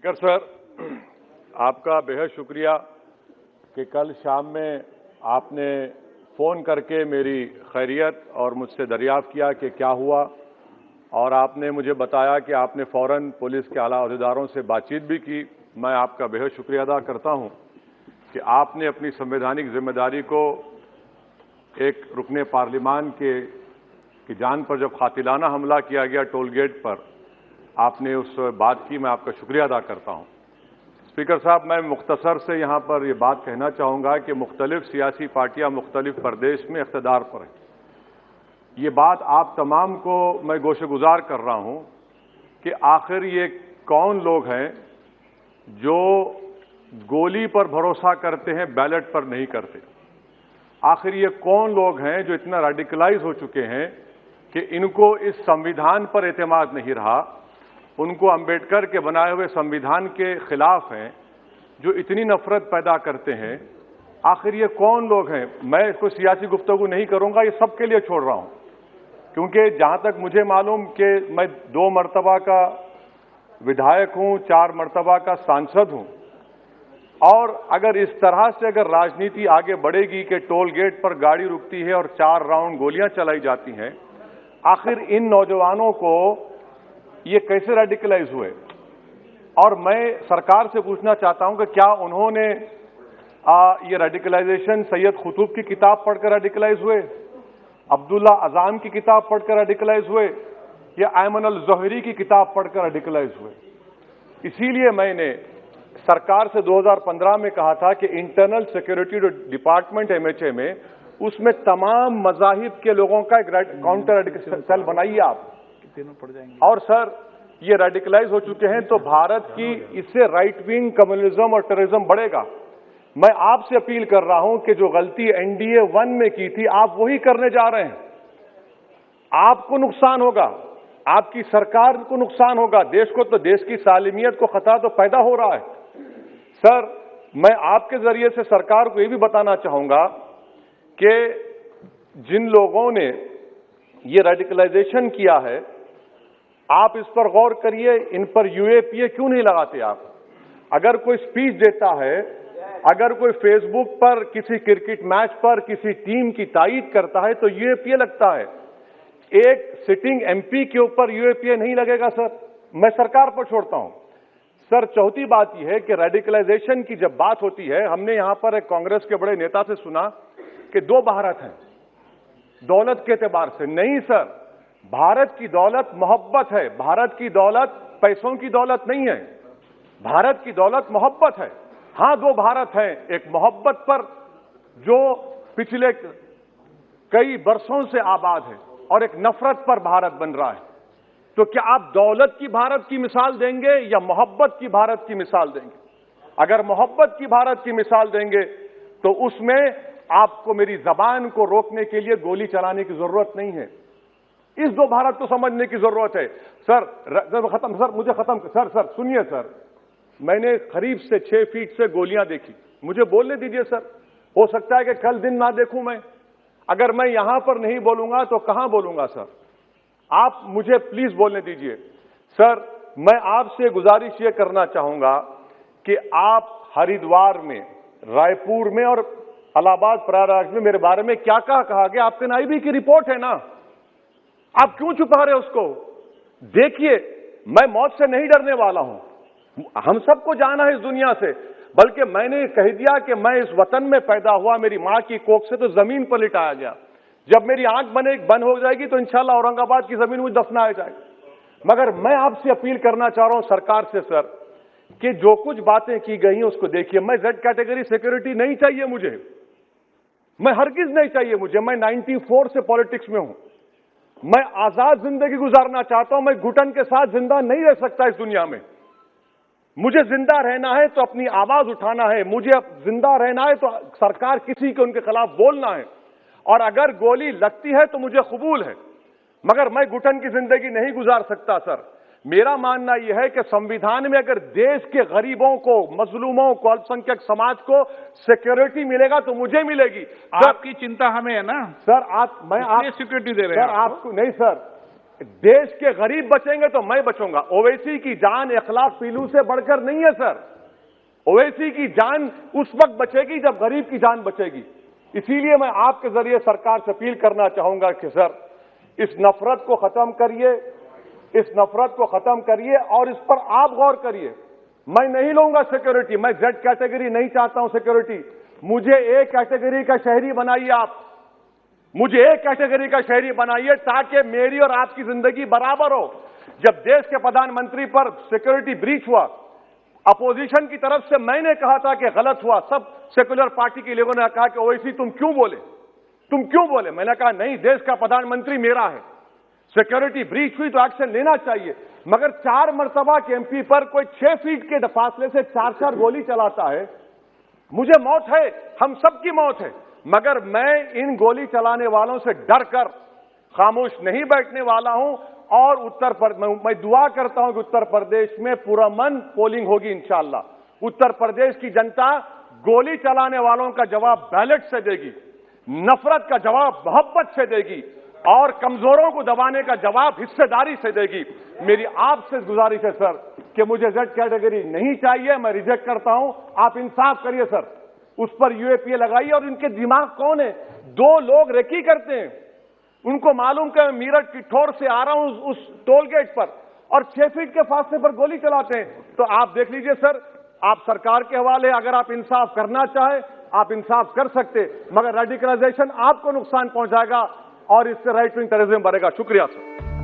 Speaker sir, आपका बेहद शुक्रिया कि कल शाम में आपने फ़ोन करके मेरी खैरियत और मुझसे दरियाफ़्त किया कि क्या हुआ, और आपने मुझे बताया कि आपने फ़ौरन पुलिस के आला अहदेदारों से बातचीत भी की। मैं आपका बेहद शुक्रिया अदा करता हूं कि आपने अपनी संवैधानिक जिम्मेदारी को एक रुकने पार्लिमान की जान पर जब कातिलाना हमला किया गया टोल गेट पर, आपने उस बात की। मैं आपका शुक्रिया अदा करता हूं। स्पीकर साहब, मैं मुख्तसर से यहां पर यह बात कहना चाहूंगा कि मुख्तलिफ सियासी पार्टियां मुख्तलिफ प्रदेश में इख्तिदार पर हैं। ये बात आप तमाम को मैं गोशेगुजार कर रहा हूं कि आखिर ये कौन लोग हैं जो गोली पर भरोसा करते हैं, बैलेट पर नहीं करते। आखिर ये कौन लोग हैं जो इतना रेडिकलाइज हो चुके हैं कि इनको इस संविधान पर एतमाद नहीं रहा, उनको अंबेडकर के बनाए हुए संविधान के खिलाफ हैं, जो इतनी नफरत पैदा करते हैं। आखिर ये कौन लोग हैं? मैं इसको सियासी गुफ्तगू नहीं करूंगा, ये सबके लिए छोड़ रहा हूं, क्योंकि जहां तक मुझे मालूम कि मैं 2 मरतबा का विधायक हूं, 4 मरतबा का सांसद हूं, और अगर इस तरह से अगर राजनीति आगे बढ़ेगी कि टोल गेट पर गाड़ी रुकती है और 4 राउंड गोलियां चलाई जाती हैं, आखिर इन नौजवानों को ये कैसे रेडिकलाइज हुए? और मैं सरकार से पूछना चाहता हूं कि क्या उन्होंने ये रेडिकलाइजेशन सैयद कुतुब की किताब पढ़कर रेडिकलाइज हुए, अब्दुल्ला अज़ाम की किताब पढ़कर रेडिकलाइज हुए, या अयमन अल ज़ोहरी की किताब पढ़कर रेडिकलाइज हुए? इसीलिए मैंने सरकार से 2015 में कहा था कि इंटरनल सिक्योरिटी डिपार्टमेंट एमएचए में, उसमें तमाम मज़ाहिब के लोगों का एक काउंटर रेडिकल सेल बनाइए आप। पड़ जाएंगे। और सर, ये रेडिकलाइज हो चुके हैं तो भारत की इससे राइट विंग कम्युनिज्म और टेररिज्म बढ़ेगा। मैं आपसे अपील कर रहा हूं कि जो गलती एनडीए 1 में की थी, आप वही करने जा रहे हैं। आपको नुकसान होगा, आपकी सरकार को नुकसान होगा, देश को तो, देश की सालिमियत को खतरा तो पैदा हो रहा है। सर, मैं आपके जरिए से सरकार को यह भी बताना चाहूंगा कि जिन लोगों ने ये रेडिकलाइजेशन किया है, आप इस पर गौर करिए, इन पर यूएपीए क्यों नहीं लगाते आप? अगर कोई स्पीच देता है, अगर कोई फेसबुक पर किसी क्रिकेट मैच पर किसी टीम की तारीफ करता है तो यूएपीए लगता है। एक सिटिंग एमपी के ऊपर यूएपीए नहीं लगेगा सर। मैं सरकार पर छोड़ता हूं। सर, चौथी बात यह है कि रेडिकलाइजेशन की जब बात होती है, हमने यहां पर एक कांग्रेस के बड़े नेता से सुना कि 2 भारत हैं दौलत के एतबार से। नहीं सर, भारत की दौलत मोहब्बत है। भारत की दौलत पैसों की दौलत नहीं है, भारत की दौलत मोहब्बत है। हां, 2 भारत हैं, एक मोहब्बत पर जो पिछले कई वर्षों से आबाद है, और एक नफरत पर भारत बन रहा है। तो क्या आप दौलत की भारत की मिसाल देंगे या मोहब्बत की भारत की मिसाल देंगे? अगर मोहब्बत की भारत की मिसाल देंगे तो उसमें आपको मेरी जबान को रोकने के लिए गोली चलाने की जरूरत नहीं है। इस 2 भारत को समझने की जरूरत है। सर, खत्म सर, मुझे खत्म सर सुनिए सर, मैंने करीब से 6 फीट से गोलियां देखी। मुझे बोलने दीजिए सर, हो सकता है कि कल दिन ना देखूं मैं। अगर मैं यहां पर नहीं बोलूंगा तो कहां बोलूंगा सर? आप मुझे प्लीज बोलने दीजिए। सर, मैं आपसे गुजारिश ये करना चाहूंगा कि आप हरिद्वार में, रायपुर में और इलाहाबाद प्रयागराज में मेरे बारे में क्या कहा गया? आपके नाईबी की रिपोर्ट है ना, आप क्यों छुपा रहे उसको? देखिए, मैं मौत से नहीं डरने वाला हूं, हम सबको जाना है इस दुनिया से। बल्कि मैंने कह दिया कि मैं इस वतन में पैदा हुआ, मेरी मां की कोख से तो जमीन पर लिटाया गया। जब मेरी आंख बंद हो जाएगी तो इंशाल्लाह औरंगाबाद की जमीन मुझे दफनाया जाएगा। मगर मैं आपसे अपील करना चाह रहा हूं सरकार से सर, कि जो कुछ बातें की गई हैं उसको देखिए। मैं Z कैटेगरी सिक्योरिटी नहीं चाहिए मुझे, मैं हरगिज नहीं चाहिए मुझे। मैं 94 से पॉलिटिक्स में हूं। मैं आजाद जिंदगी गुजारना चाहता हूं। मैं घुटन के साथ जिंदा नहीं रह सकता इस दुनिया में। मुझे जिंदा रहना है तो अपनी आवाज उठाना है, मुझे जिंदा रहना है तो सरकार किसी के उनके खिलाफ बोलना है, और अगर गोली लगती है तो मुझे कबूल है, मगर मैं घुटन की जिंदगी नहीं गुजार सकता सर। मेरा मानना यह है कि संविधान में अगर देश के गरीबों को, मजलूमों को, अल्पसंख्यक समाज को सिक्योरिटी मिलेगा तो मुझे मिलेगी। आपकी चिंता हमें है ना सर। मैं आप सिक्योरिटी दे रहे हैं सर, आपको नहीं सर, देश के गरीब बचेंगे तो मैं बचूंगा। ओवैसी की जान इखलाक पीलू से बढ़कर नहीं है सर। ओवैसी की जान उस वक्त बचेगी जब गरीब की जान बचेगी। इसीलिए मैं आपके जरिए सरकार से अपील करना चाहूंगा कि सर, इस नफरत को खत्म करिए, इस नफरत को खत्म करिए और इस पर आप गौर करिए। मैं नहीं लूंगा सिक्योरिटी, मैं जेड कैटेगरी नहीं चाहता हूं सिक्योरिटी। मुझे ए कैटेगरी का शहरी बनाइए आप, मुझे एक कैटेगरी का शहरी बनाइए ताकि मेरी और आपकी जिंदगी बराबर हो। जब देश के प्रधानमंत्री पर सिक्योरिटी ब्रीच हुआ, अपोजिशन की तरफ से मैंने कहा था कि गलत हुआ। सब सेक्युलर पार्टी के लोगों ने कहा कि ओवैसी तुम क्यों बोले? मैंने कहा नहीं, देश का प्रधानमंत्री मेरा है, सिक्योरिटी ब्रीच हुई तो एक्शन लेना चाहिए। मगर 4 मर्तबा के एमपी पर कोई 6 फीट के फासले से 4-4 गोली चलाता है। मुझे मौत है, हम सबकी मौत है, मगर मैं इन गोली चलाने वालों से डर कर खामोश नहीं बैठने वाला हूं। और मैं दुआ करता हूं कि उत्तर प्रदेश में पुरअमन पोलिंग होगी इंशाअल्लाह। उत्तर प्रदेश की जनता गोली चलाने वालों का जवाब बैलेट से देगी, नफरत का जवाब मोहब्बत से देगी और कमजोरों को दबाने का जवाब हिस्सेदारी से देगी। मेरी आपसे गुजारिश है सर कि मुझे जेड कैटेगरी नहीं चाहिए, मैं रिजेक्ट करता हूं। आप इंसाफ करिए सर, उस पर यूएपीए लगाइए। और इनके दिमाग कौन है? 2 लोग रेकी करते हैं, उनको मालूम कि मैं मीरठ की ठोर से आ रहा हूं उस टोल गेट पर, और 6 फीट के फासले पर गोली चलाते हैं। तो आप देख लीजिए सर, आप सरकार के हवाले, अगर आप इंसाफ करना चाहे आप इंसाफ कर सकते, मगर रेडिकलाइजेशन आपको नुकसान पहुंचाएगा और इससे राइट विंग टेररिज्म बढ़ेगा। शुक्रिया सर।